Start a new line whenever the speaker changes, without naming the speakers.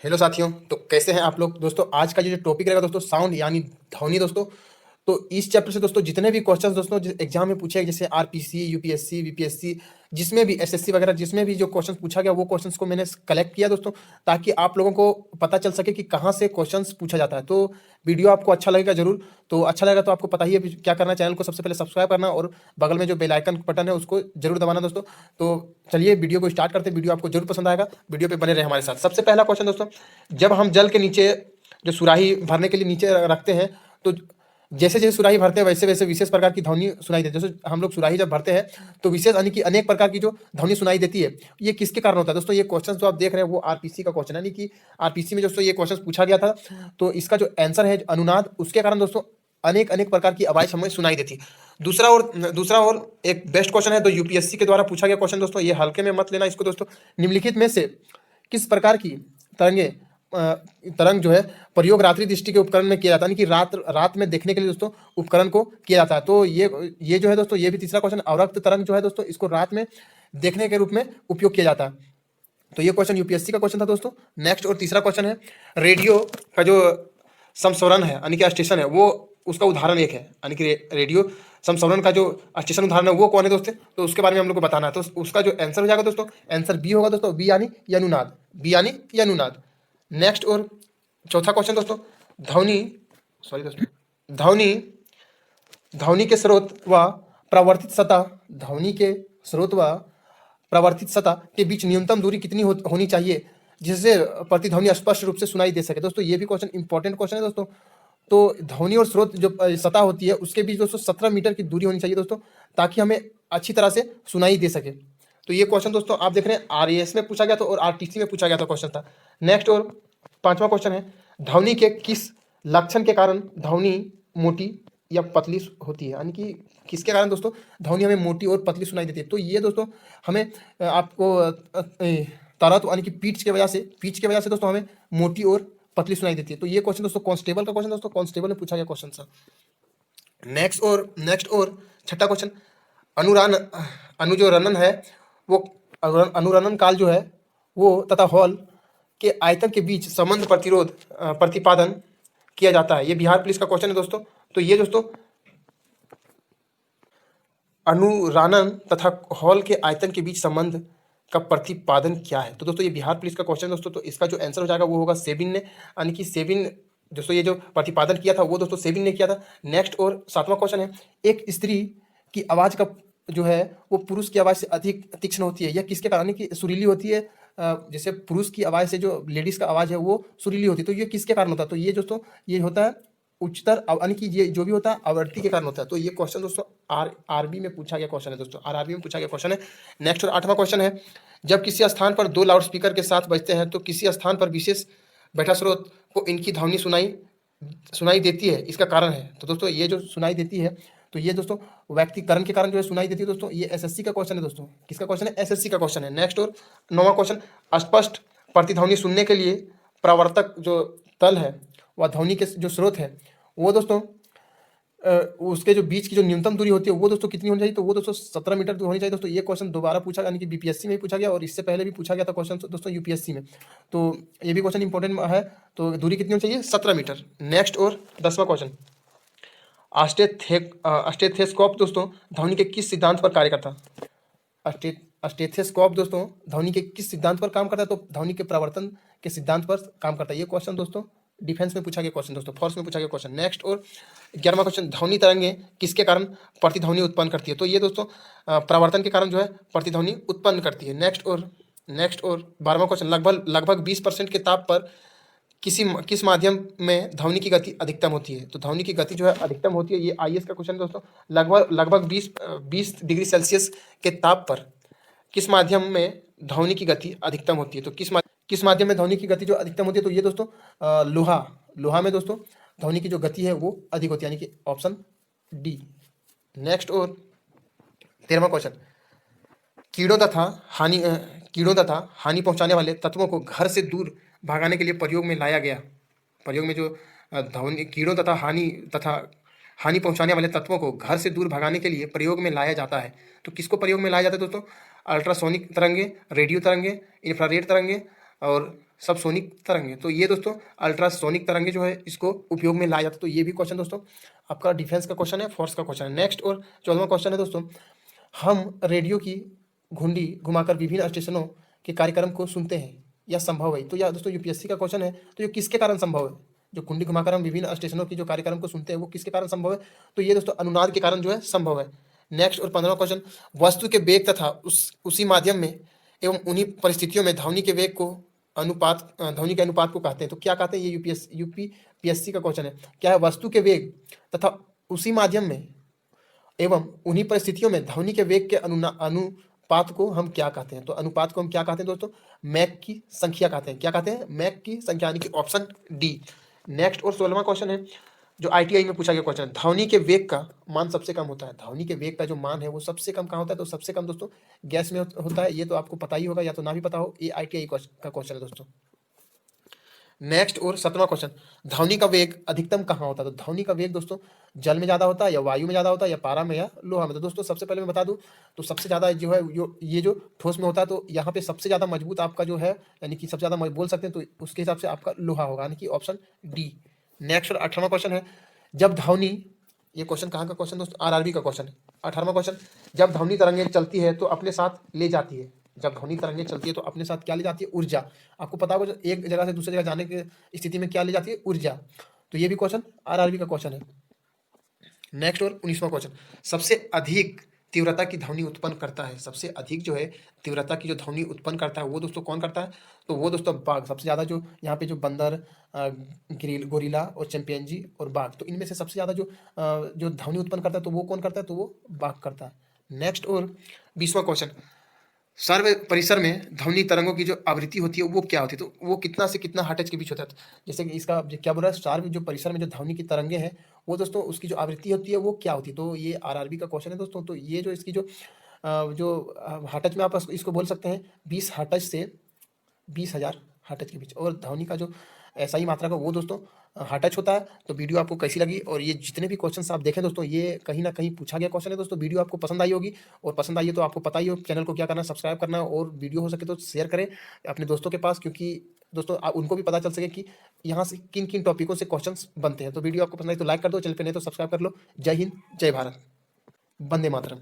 Hello साथियों, तो कैसे हैं आप लोग। दोस्तों आज का जो टॉपिक रहेगा दोस्तों साउंड यानी ध्वनि दोस्तों। तो इस चैप्टर से दोस्तों जितने भी क्वेश्चंस दोस्तों एग्जाम में पूछे गए, जैसे आरपीसी, यूपीएससी, बीपीएससी, जिसमें भी एसएससी वगैरह जिसमें भी जो क्वेश्चंस पूछा गया वो क्वेश्चंस को मैंने कलेक्ट किया दोस्तों, ताकि आप लोगों को पता चल सके कि कहाँ से क्वेश्चंस पूछा जाता है। तो वीडियो आपको अच्छा लगेगा जरूर। तो अच्छा लगेगा तो आपको पता ही है क्या करना है, चैनल को सबसे पहले सब्सक्राइब करना और बगल में जो बेल आइकन बटन है उसको जरूर दबाना दोस्तों। तो चलिए वीडियो को स्टार्ट करते हैं। वीडियो आपको जरूर पसंद आएगा, वीडियो पे बने रहे हमारे साथ। सबसे पहला क्वेश्चन दोस्तों, जब हम जल के नीचे जो सुराही भरने के लिए नीचे रखते हैं, तो जैसे जैसे सुराही भरते हैं वैसे वैसे विशेष प्रकार की ध्वनि सुनाई देती है। जैसे हम लोग सुराही जब भरते हैं तो विशेष यानी कि अनेक प्रकार की जो ध्वनि सुनाई देती है, ये किसके कारण होता है दोस्तों। ये क्वेश्चन जो आप देख रहे हैं वो आरपीसी का क्वेश्चन है, यानी कि आरपीसी में दोस्तों ये क्वेश्चन पूछा गया था। तो इसका जो आंसर है अनुनाद, उसके कारण दोस्तों अनेक अनेक प्रकार की आवाज हमें सुनाई देती है। दूसरा और एक बेस्ट क्वेश्चन है, तो यूपीएससी के द्वारा पूछा गया क्वेश्चन दोस्तों, ये हल्के में मत लेना इसको दोस्तों। निम्नलिखित में से किस प्रकार की तरंगे तरंग जो है प्रयोग रात्रि दृष्टि के उपकरण में किया जाता है, यानी कि रात में देखने के लिए दोस्तों उपकरण को किया जाता है। तो ये जो है दोस्तों, ये भी तीसरा क्वेश्चन, अवरक्त तरंग जो है दोस्तों इसको रात में देखने के रूप में उपयोग किया जाता है। तो ये क्वेश्चन यूपीएससी का क्वेश्चन था दोस्तों। नेक्स्ट और तीसरा क्वेश्चन है, रेडियो का जो समस्वरण है यानी कि स्टेशन है, वो उसका उदाहरण एक है, यानी कि रेडियो समस्वरण का जो स्टेशन उदाहरण है वो कौन है दोस्तों, तो उसके बारे में हम लोग को बताना है। तो उसका जो आंसर हो जाएगा दोस्तों, आंसर बी होगा दोस्तों, बी यानी अनुनाद, बी यानी अनुनाद। नेक्स्ट और चौथा क्वेश्चन दोस्तों, ध्वनि सॉरी दोस्तों ध्वनि ध्वनि के स्रोत व प्रवर्तित सतह, ध्वनि के स्रोत व प्रवर्तित सतह के बीच न्यूनतम दूरी कितनी होनी चाहिए जिससे प्रतिध्वनि स्पष्ट रूप से सुनाई दे सके। दोस्तों ये भी क्वेश्चन इंपॉर्टेंट क्वेश्चन है दोस्तों। तो ध्वनि और स्रोत जो सतह होती है उसके बीच दोस्तों 17 मीटर की दूरी होनी चाहिए दोस्तों, ताकि हमें अच्छी तरह से सुनाई दे सके। तो ये क्वेश्चन दोस्तों आप देख रहे हैं आरएएस में पूछा गया था और आरटीसी में पूछा गया था क्वेश्चन था। नेक्स्ट और पांचवा क्वेश्चन है, ध्वनि के किस लक्षण के कारण ध्वनि मोटी या पतली होती है, यानी कि किसके कारण दोस्तों ध्वनि हमें मोटी और पतली सुनाई देती है। तो ये दोस्तों हमें आपको तरत यानी कि पिच के वजह से दोस्तों हमें मोटी और पतली सुनाई देती है। तो ये क्वेश्चन दोस्तों कांस्टेबल का क्वेश्चन दोस्तों, कांस्टेबल में पूछा गया क्वेश्चन था। नेक्स्ट और छठा क्वेश्चन, अनुरान अनु जो रनन है वो अनुरणन काल जो है वो तथा हॉल के आयतन के बीच संबंध प्रतिपादन किया जाता है। ये बिहार पुलिस का क्वेश्चन है दोस्तों। तो ये दोस्तों अनुरानन तथा हॉल के आयतन के बीच संबंध का प्रतिपादन क्या है, तो दोस्तों ये बिहार पुलिस का क्वेश्चन दोस्तों। तो इसका जो आंसर हो जाएगा वो होगा सेबिन ने, यानी कि सेबिन दोस्तों ये जो प्रतिपादन किया था वो दोस्तों सेबिन ने किया था। नेक्स्ट और सातवां क्वेश्चन है, एक स्त्री की आवाज का जो है वो पुरुष की आवाज से अधिक तीक्ष्ण होती है, यह किसके कारण की सुरीली होती है। जैसे पुरुष की आवाज से जो लेडीज का आवाज है वो सुरीली होती है, तो ये किसके कारण होता है, तो ये दोस्तों ये होता है उच्चतर यानी कि ये जो भी होता है आवृत्ति के कारण होता है। तो ये क्वेश्चन दोस्तों आरबी में पूछा गया क्वेश्चन है दोस्तों, आरआरबी में पूछा गया क्वेश्चन है। नेक्स्ट और आठवां क्वेश्चन है, जब किसी स्थान पर 2 लाउड स्पीकर के साथ बजते हैं तो किसी स्थान पर विशेष बैठा स्रोत को इनकी ध्वनि सुनाई देती है, इसका कारण है। तो दोस्तों ये जो सुनाई देती है, तो ये दोस्तों व्यक्तिकरण के कारण जो है सुनाई देती है दोस्तों। ये एसएससी का क्वेश्चन है दोस्तों, किसका क्वेश्चन है, एसएससी का क्वेश्चन है। नेक्स्ट और 9वां क्वेश्चन, स्पष्ट प्रतिध्वनि सुनने के लिए प्रवर्तक जो तल है वह ध्वनि के जो स्रोत है वो दोस्तों उसके जो बीच की जो न्यूनतम दूरी होती है वो दोस्तों कितनी होनी चाहिए, तो वो दोस्तों 17 मीटर होनी चाहिए दोस्तों। ये क्वेश्चन दोबारा पूछा, यानी कि बीपीएससी में भी पूछा गया और इससे पहले भी पूछा गया था क्वेश्चन दोस्तों यूपीएससी में। तो ये भी क्वेश्चन इंपॉर्टेंट है। तो दूरी कितनी होनी चाहिए, 17 मीटर। नेक्स्ट और 10वां क्वेश्चन, स्टेथोस्कोप दोस्तों ध्वनि के किस सिद्धांत पर कार्य करता है। स्टेथोस्कोप दोस्तों ध्वनि के किस सिद्धांत पर काम करता है, तो ध्वनि के प्रवर्तन के सिद्धांत पर काम करता है। ये क्वेश्चन दोस्तों डिफेंस में पूछा गया क्वेश्चन दोस्तों, फोर्स में पूछा गया क्वेश्चन। नेक्स्ट और 11वां क्वेश्चन, ध्वनि तरंगे किसके कारण प्रतिध्वनि उत्पन्न करती है, तो ये दोस्तों प्रवर्तन के कारण जो है प्रतिध्वनि उत्पन्न करती है। नेक्स्ट और 12वां क्वेश्चन, लगभग 20% के ताप पर किस माध्यम में ध्वनि की गति अधिकतम होती है, तो ध्वनि की गति जो है अधिकतम होती है। ये आईएएस का क्वेश्चन है दोस्तों। लगभग 20 डिग्री सेल्सियस के ताप पर किस माध्यम में ध्वनि की गति अधिकतम होती है, तो किस माध्यम में ध्वनि की गति जो अधिकतम होती है, तो ये दोस्तों लोहा में दोस्तों ध्वनि की जो गति है वो अधिक होती है, यानी कि ऑप्शन डी। नेक्स्ट और 13वां क्वेश्चन, कीड़ों तथा हानि पहुंचाने वाले तत्वों को घर से दूर भागाने के लिए प्रयोग में जो कीड़ों तथा हानि पहुंचाने वाले तत्वों को घर से दूर भगाने के लिए प्रयोग में लाया जाता है। तो किसको प्रयोग में लाया जाता है दोस्तों, अल्ट्रासोनिक तरंगे, रेडियो तरंगे, इंफ्रारेड तरंगे और सबसोनिक तरंगे। तो ये दोस्तों अल्ट्रासोनिक तरंगे जो है इसको उपयोग में लाया जाता है। तो ये भी क्वेश्चन दोस्तों आपका डिफेंस का क्वेश्चन है, फोर्स का क्वेश्चन है। नेक्स्ट और 14वां क्वेश्चन है दोस्तों, हम रेडियो की घुंडी घुमाकर विभिन्न स्टेशनों के कार्यक्रम को सुनते हैं, यह संभव है? तो यह दोस्तों यूपीएससी का क्वेश्चन है। तो ये किसके कारण संभव है? जो घुंडी घुमाकर हम विभिन्न स्टेशनों की जो कार्यक्रम को सुनते हैं वो किसके कारण संभव है? तो ये दोस्तों अनुनाद के कारण जो है संभव है। नेक्स्ट और 15वां क्वेश्चन, वस्तु के वेग तथा उसी माध्यम में एवं उन्हीं परिस्थितियों में ध्वनि के वेग को ध्वनि के अनुपात को कहते हैं। तो क्या कहते हैं? ये यूपीएससी का क्वेश्चन है। क्या है? वस्तु के वेग तथा उसी माध्यम में एवं उन्हीं परिस्थितियों में ध्वनि के वेग के अनुपात को हम क्या कहते हैं? तो अनुपात को हम क्या कहते हैं दोस्तों? मैक की संख्या कहते हैं। क्या कहते हैं? मैक की संख्या, यानी कि ऑप्शन डी। नेक्स्ट और 16वां क्वेश्चन है जो आईटीआई में पूछा गया क्वेश्चन है, ध्वनि के वेग का मान सबसे कम होता है। ध्वनि के वेग का जो मान है वो सबसे कम कहाँ होता है? तो सबसे कम दोस्तों गैस में होता है। ये तो आपको पता ही होगा, या तो ना भी पता हो, ये आईटीआई का क्वेश्चन है दोस्तों। नेक्स्ट और 17वां क्वेश्चन, ध्वनि का वेग अधिकतम कहाँ होता है? तो ध्वनि का वेग दोस्तों जल में ज़्यादा होता है, या वायु में ज़्यादा होता है, या पारा में, या लोहा में? तो दोस्तों सबसे पहले मैं बता दूं तो सबसे ज़्यादा जो है ये जो ठोस में होता है, तो यहाँ पे सबसे ज़्यादा मजबूत आपका जो है, यानी कि सबसे ज़्यादा बोल सकते हैं, तो उसके हिसाब से आपका लोहा होगा, यानी कि ऑप्शन डी। नेक्स्ट और 18वां क्वेश्चन है, जब ध्वनि, ये क्वेश्चन कहाँ का क्वेश्चन दोस्तों? आरआरबी का क्वेश्चन है। 18वां क्वेश्चन, जब ध्वनि तरंगे चलती है तो अपने साथ ले जाती है, जब ध्वनि तरंगे चलती है तो अपने साथ क्या ले जाती है? ऊर्जा। आपको पता होगा एक जगह से दूसरी जगह जाने की स्थिति में क्या ले जाती है? ऊर्जा। तो ये भी क्वेश्चन आरआरबी का क्वेश्चन है। नेक्स्ट और 19वां क्वेश्चन, सबसे अधिक तीव्रता की ध्वनि उत्पन्न करता है, सबसे अधिक जो है तीव्रता की जो ध्वनि उत्पन्न करता है वो दोस्तों कौन करता है? तो वो दोस्तों बाघ। सबसे ज़्यादा जो यहाँ पे जो बंदर, गोरिल्ला और चिंपैंजी और बाघ, तो इनमें से सबसे ज़्यादा जो ध्वनि उत्पन्न करता है तो वो कौन करता है? तो वो बाघ करता है। नेक्स्ट और 20वां क्वेश्चन, सर्व परिसर में ध्वनि तरंगों की जो आवृत्ति होती है वो क्या होती है? तो वो कितना से कितना हर्ट्ज के बीच होता है? जैसे कि इसका क्या बोल रहा है, सर्व जो परिसर में जो ध्वनि की तरंगे हैं वो दोस्तों उसकी जो आवृत्ति होती है वो क्या होती है? तो ये आरआरबी का क्वेश्चन है दोस्तों। तो ये जो इसकी जो हर्ट्ज में आप इसको बोल सकते हैं 20 हर्ट्ज से 20,000 हर्ट्ज के बीच, और ध्वनि का जो ऐसा ही मात्रा का वो दोस्तों हर्ट्ज होता है। तो वीडियो आपको कैसी लगी, और ये जितने भी क्वेश्चंस आप देखें दोस्तों ये कहीं ना कहीं पूछा गया क्वेश्चन है दोस्तों। वीडियो आपको पसंद आई होगी, और पसंद आई है तो आपको पता ही हो चैनल को क्या करना है, सब्सक्राइब करना है, और वीडियो हो सके तो शेयर करें अपने दोस्तों के पास, क्योंकि दोस्तों उनको भी पता चल सके कि यहाँ से किन किन टॉपिकों से क्वेश्चंस बनते हैं। तो वीडियो आपको पसंद आई तो लाइक कर दो, चैनल पे नहीं तो सब्सक्राइब कर लो। जय हिंद, जय भारत, वंदे मातरम।